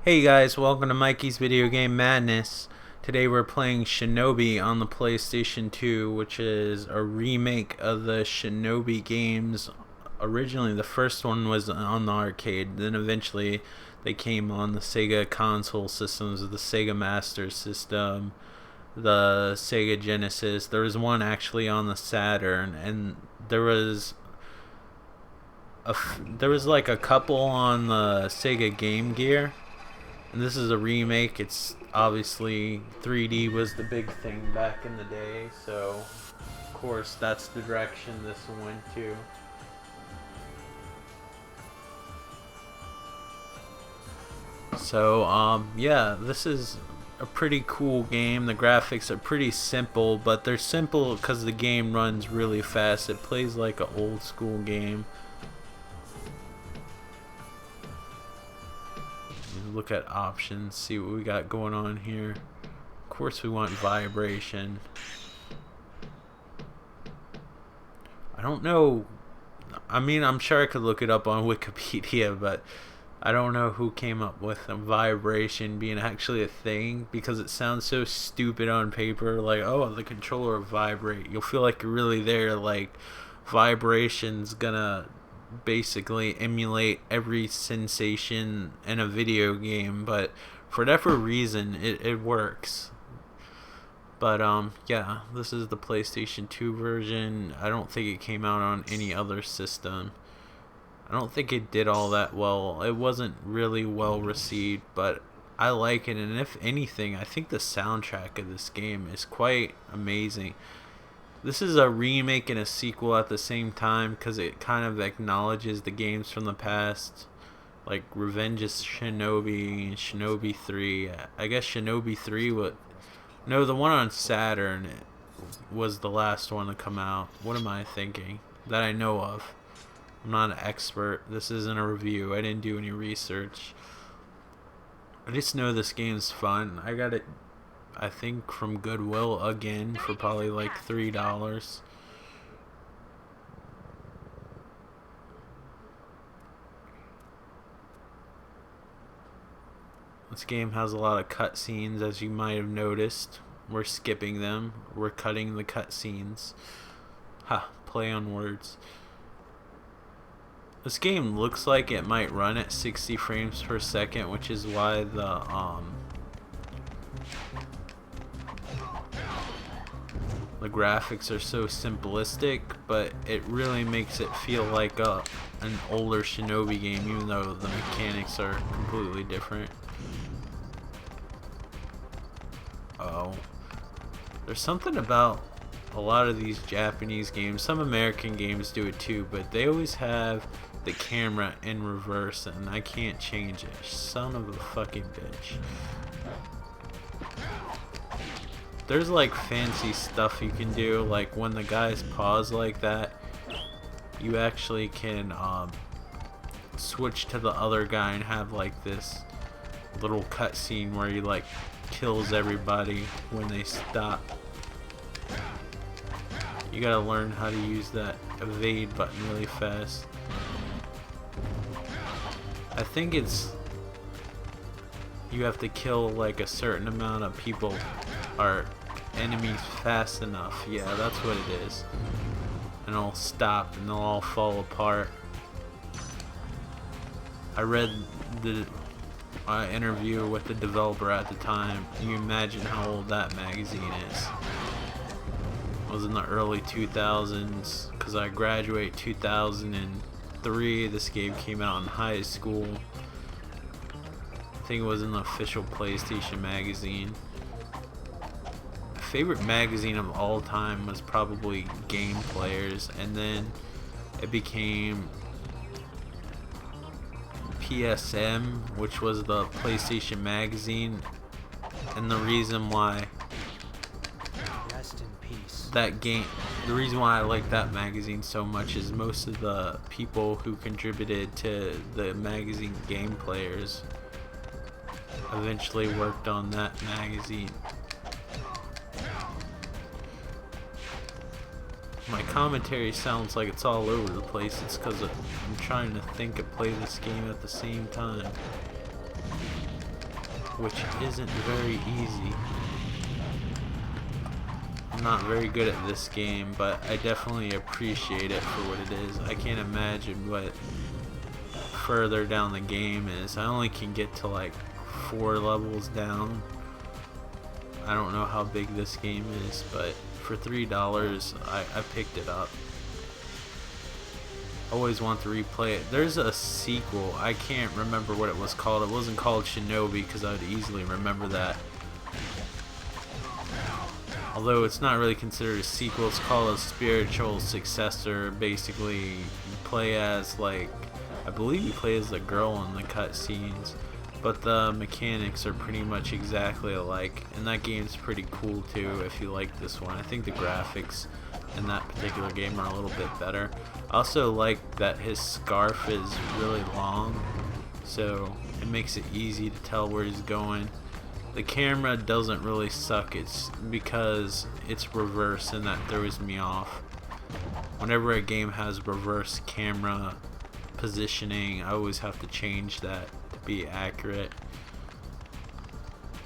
Hey guys, welcome to Mikey's Video Game Madness. Today we're playing Shinobi on the PlayStation 2, which is a remake of the Shinobi games. Originally, the first one was on the arcade, then eventually they came on the Sega console systems, the Sega Master System, the Sega Genesis. There was one actually on the Saturn, and there was like a couple on the Sega Game Gear. And this is a remake. It's obviously 3D was the big thing back in the day, so of course that's the direction this went to. So yeah, this is a pretty cool game. The graphics are pretty simple, but they're simple because the game runs really fast. It plays like an old school game. Look at options, see what we got going on here. Of course we want vibration. I don't know, I mean, I'm sure I could look it up on Wikipedia, but I don't know who came up with vibration being actually a thing, because it sounds so stupid on paper. Like, oh, the controller will vibrate. You'll feel like you're really there. Like, vibration's gonna basically emulate every sensation in a video game, but for whatever reason it works. But yeah, this is the PlayStation 2 version. I don't think it came out on any other system. I don't think it did all that well. It wasn't really well received, but I like it, and if anything, I think the soundtrack of this game is quite amazing. This is a remake and a sequel at the same time because it kind of acknowledges the games from the past, like Revenge of Shinobi and Shinobi 3. I guess Shinobi 3 no, the one on Saturn was the last one to come out. What am I thinking? That I know of. I'm not an expert. This isn't a review. I didn't do any research. I just know this game's fun. I got it, I think, from Goodwill again for probably like $3. This game has a lot of cutscenes, as you might have noticed. We're skipping them. We're cutting the cutscenes. Ha, play on words. This game looks like it might run at 60 frames per second, which is why the graphics are so simplistic, but it really makes it feel like an older Shinobi game, even though the mechanics are completely different. Oh, there's something about a lot of these Japanese games, some American games do it too, but they always have the camera in reverse, and I can't change it. Son of a fucking bitch. There's like fancy stuff you can do, like when the guys pause like that, you actually can switch to the other guy and have like this little cutscene where he like kills everybody when they stop. You gotta learn how to use that evade button really fast. I think it's you have to kill like a certain amount of people or enemies fast enough. Yeah, that's what it is. And it'll stop and they'll all fall apart. I read the interview with the developer at the time. Can you imagine how old that magazine is? It was in the early 2000s because I graduated 2003. This game came out in high school. I think it was in the official PlayStation magazine. My favorite magazine of all time was probably Game Players, and then it became PSM, which was the PlayStation magazine. And the reason why the reason why I like that magazine so much is most of the people who contributed to the magazine Game Players eventually worked on that magazine. My commentary sounds like it's all over the place. It's because I'm trying to think and play this game at the same time. which isn't very easy. I'm not very good at this game, but I definitely appreciate it for what it is. I can't imagine what further down the game is. I only can get to like 4 levels down. I don't know how big this game is, but for $3 I picked it up. Always want to replay it. There's a sequel. I can't remember what it was called. It wasn't called Shinobi, because I would easily remember that. Although it's not really considered a sequel, it's called a spiritual successor. Basically, you play as, like, I believe you play as the girl in the cutscenes, but the mechanics are pretty much exactly alike, and that game's pretty cool too if you like this one. I think the graphics in that particular game are a little bit better. I also like that his scarf is really long, so it makes it easy to tell where he's going. The camera doesn't really suck, it's because it's reverse, and that throws me off. Whenever a game has reverse camera positioning, I always have to change that to be accurate.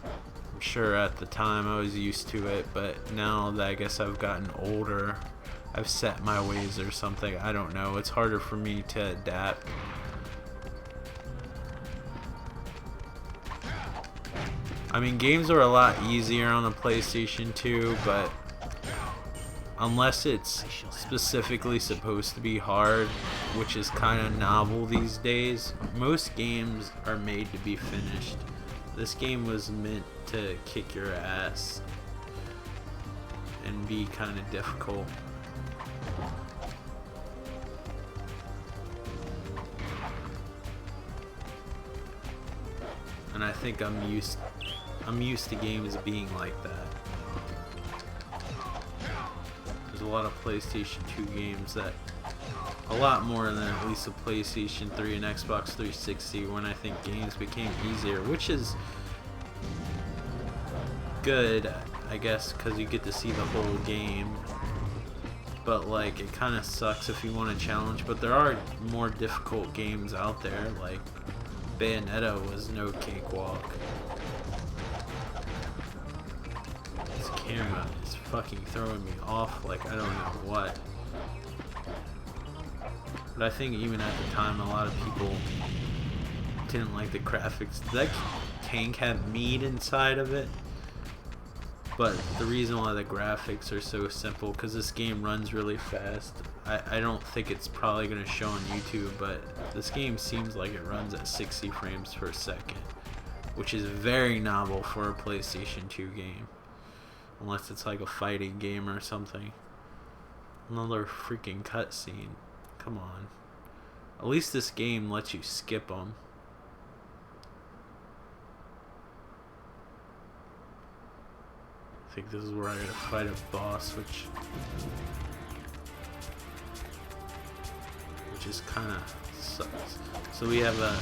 I'm sure at the time I was used to it, but now that I guess I've gotten older, I've set my ways or something. I don't know. It's harder for me to adapt. I mean, games are a lot easier on a PlayStation 2, but unless it's specifically supposed to be hard, which is kind of novel these days, most games are made to be finished. This game was meant to kick your ass and be kind of difficult. And I think I'm used to games being like that. There's a lot of PlayStation 2 games that, a lot more than at least a PlayStation 3 and Xbox 360, when I think games became easier, which is good, I guess, because you get to see the whole game. But like, it kind of sucks if you want a challenge. But there are more difficult games out there, like Bayonetta was no cakewalk. This camera is fucking throwing me off like I don't know what. But I think even at the time, a lot of people didn't like the graphics. Did that tank have meat inside of it? But the reason why the graphics are so simple, because this game runs really fast. I don't think it's probably going to show on YouTube, but this game seems like it runs at 60 frames per second, which is very novel for a PlayStation 2 game. Unless it's like a fighting game or something. Another freaking cutscene. Come on. At least this game lets you skip them. I think this is where I gotta fight a boss, which is kind of sucks. So we have a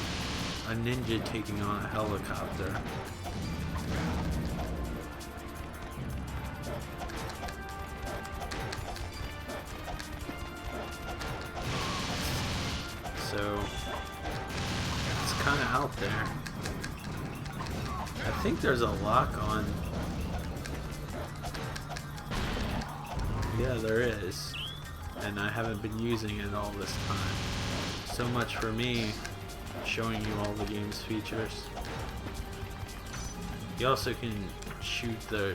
ninja taking on a helicopter. So it's kind of out there. I think there's a lock on. Yeah, there is. And I haven't been using it all this time. So much for me showing you all the game's features. You also can shoot the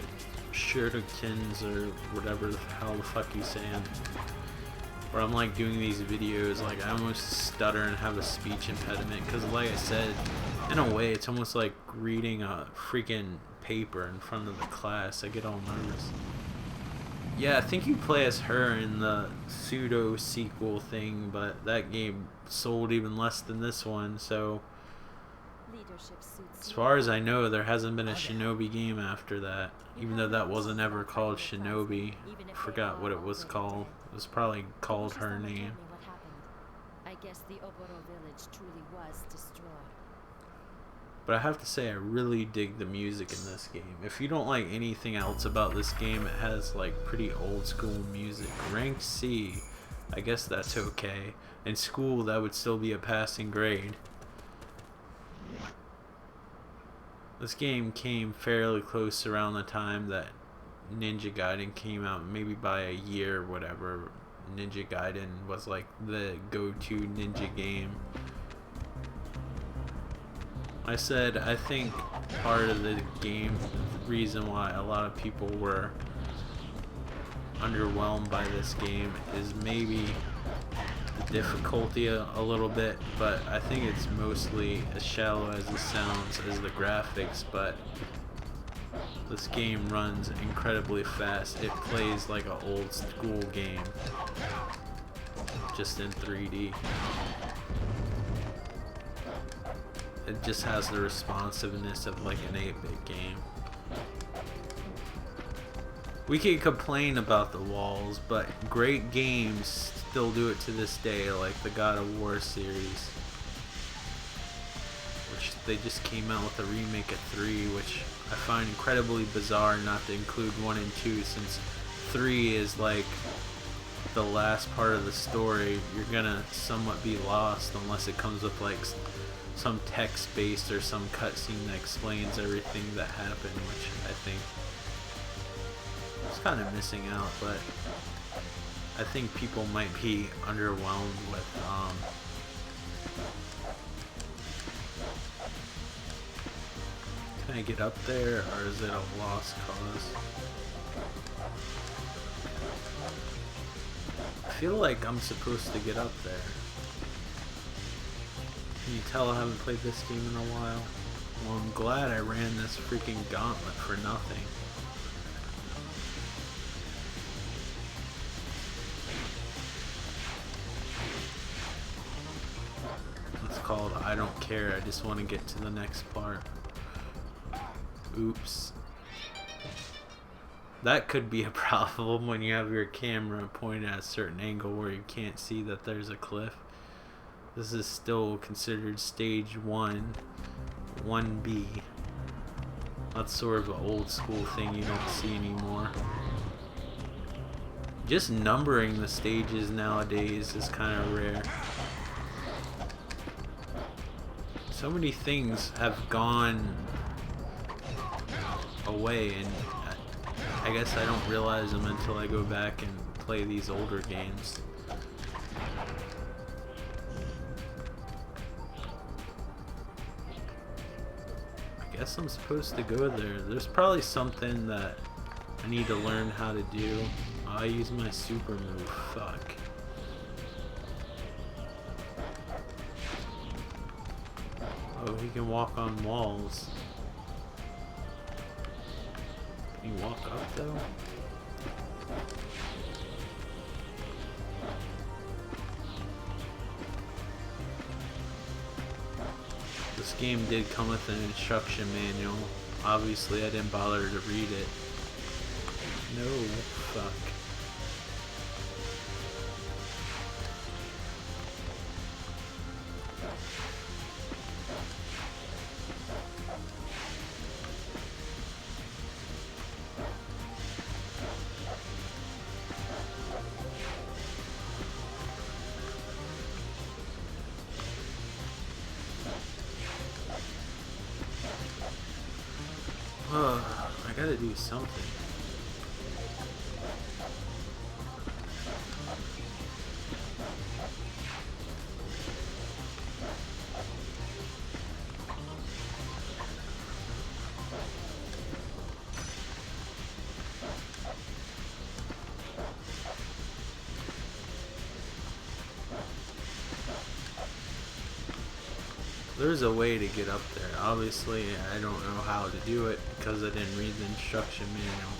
shurikens or whatever the hell the fuck you saying. Where I'm like doing these videos, like I almost stutter and have a speech impediment, because like I said, in a way it's almost like reading a freaking paper in front of the class. I get all nervous. Yeah, I think you play as her in the pseudo sequel thing, but that game sold even less than this one, so as far as I know, there hasn't been a Shinobi game after that, even though that wasn't ever called Shinobi. I forgot what it was called. It was probably called her name. I guess the Oboro village truly was destroyed. But I have to say, I really dig the music in this game. If you don't like anything else about this game, it has like pretty old school music. Rank C, I guess that's okay. In school, that would still be a passing grade. This game came fairly close around the time that Ninja Gaiden came out, maybe by a year or whatever. Ninja Gaiden was like the go-to ninja game. I said I think part of the game, the reason why a lot of people were underwhelmed by this game is maybe the difficulty a little bit, but I think it's mostly as shallow as it sounds as the graphics. But this game runs incredibly fast. It plays like an old school game, just in 3D. It just has the responsiveness of like an 8-bit game. We can complain about the walls, but great games still do it to this day, like the God of War series, which they just came out with a remake of 3, which I find incredibly bizarre not to include 1 and 2, since 3 is like the last part of the story. You're gonna somewhat be lost unless it comes with like some text-based or some cutscene that explains everything that happened, which I think is kind of missing out. But I think people might be underwhelmed with can I get up there, or is it a lost cause? I feel like I'm supposed to get up there. Can you tell I haven't played this game in a while? Well, I'm glad I ran this freaking gauntlet for nothing. It's called I Don't Care, I Just Want to Get to the Next Part. Oops. That could be a problem when you have your camera pointed at a certain angle where you can't see that there's a cliff. This is still considered stage 1, 1B. That's sort of an old school thing you don't see anymore. Just numbering the stages nowadays is kind of rare. So many things have gone away, and I guess I don't realize them until I go back and play these older games. I guess I'm supposed to go there. There's probably something that I need to learn how to do. I use my super move. Fuck. Oh, he can walk on walls. Can you walk up though? This game did come with an instruction manual. Obviously I didn't bother to read it. No, fuck. I gotta do something. There's a way to get up there. Obviously, I don't know how to do it because I didn't read the instruction manual.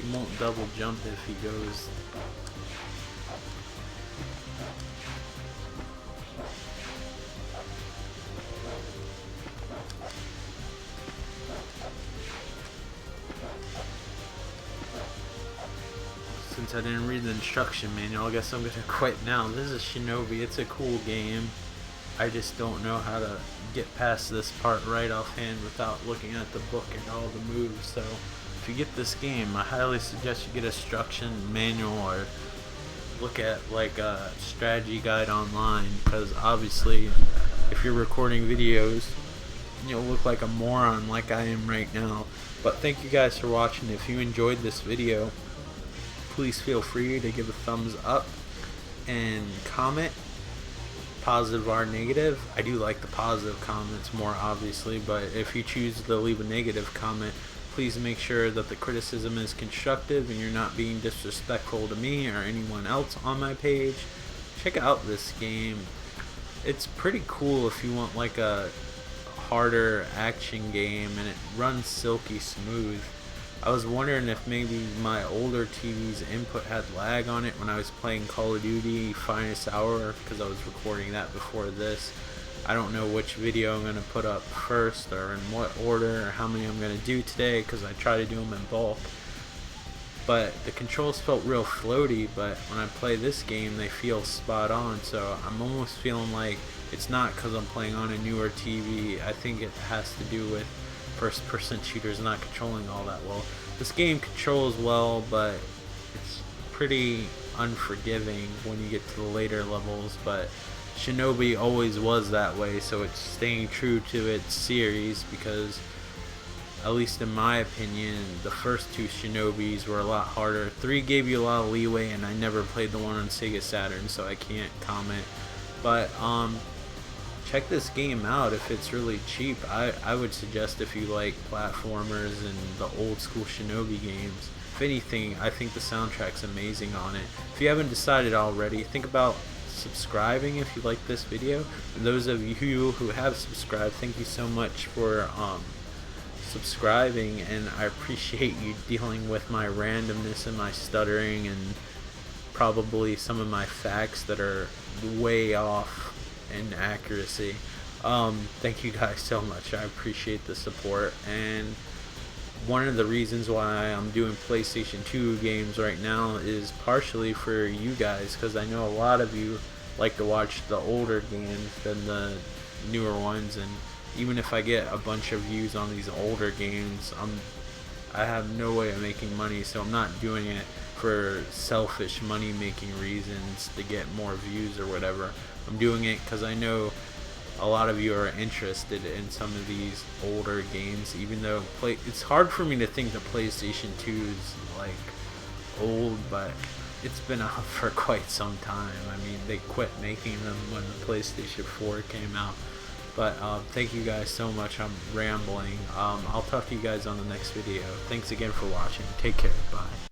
He won't double jump if he goes. since I didn't read the instruction manual, I guess I'm gonna quit now. This is Shinobi. It's a cool game. I just don't know how to get past this part right offhand without looking at the book and all the moves. So if you get this game, I highly suggest you get a instruction manual or look at like a strategy guide online, because obviously if you're recording videos you'll look like a moron like I am right now. But thank you guys for watching. If you enjoyed this video, please feel free to give a thumbs up and comment, positive or negative. I do like the positive comments more, obviously, but if you choose to leave a negative comment, please make sure that the criticism is constructive and you're not being disrespectful to me or anyone else on my page. Check out this game. It's pretty cool if you want like a harder action game, and it runs silky smooth. I was wondering if maybe my older TV's input had lag on it when I was playing Call of Duty Finest Hour, because I was recording that before this. I don't know which video I'm going to put up first or in what order or how many I'm going to do today, because I try to do them in bulk. But the controls felt real floaty, but when I play this game they feel spot on, so I'm almost feeling like it's not because I'm playing on a newer TV. I think it has to do with first person shooters not controlling all that well. This game controls well, but it's pretty unforgiving when you get to the later levels, but Shinobi always was that way, so it's staying true to its series, because at least in my opinion the first two Shinobis were a lot harder. 3 gave you a lot of leeway, and I never played the one on Sega Saturn, so I can't comment. But check this game out if it's really cheap. I would suggest, if you like platformers and the old school Shinobi games. If anything, I think the soundtrack's amazing on it. If you haven't decided already, think about subscribing if you like this video. And those of you who have subscribed, thank you so much for subscribing, and I appreciate you dealing with my randomness and my stuttering and probably some of my facts that are way off in accuracy. Thank you guys so much. I appreciate the support, and one of the reasons why I'm doing PlayStation 2 games right now is partially for you guys, because I know a lot of you like to watch the older games than the newer ones, and even if I get a bunch of views on these older games, I have no way of making money, so I'm not doing it for selfish money making reasons to get more views or whatever. I'm doing it because I know a lot of you are interested in some of these older games, even though it's hard for me to think that PlayStation 2 is like old, but it's been out for quite some time. I mean, they quit making them when the PlayStation 4 came out. But thank you guys so much. I'm rambling. I'll talk to you guys on the next video. Thanks again for watching. Take care. Bye.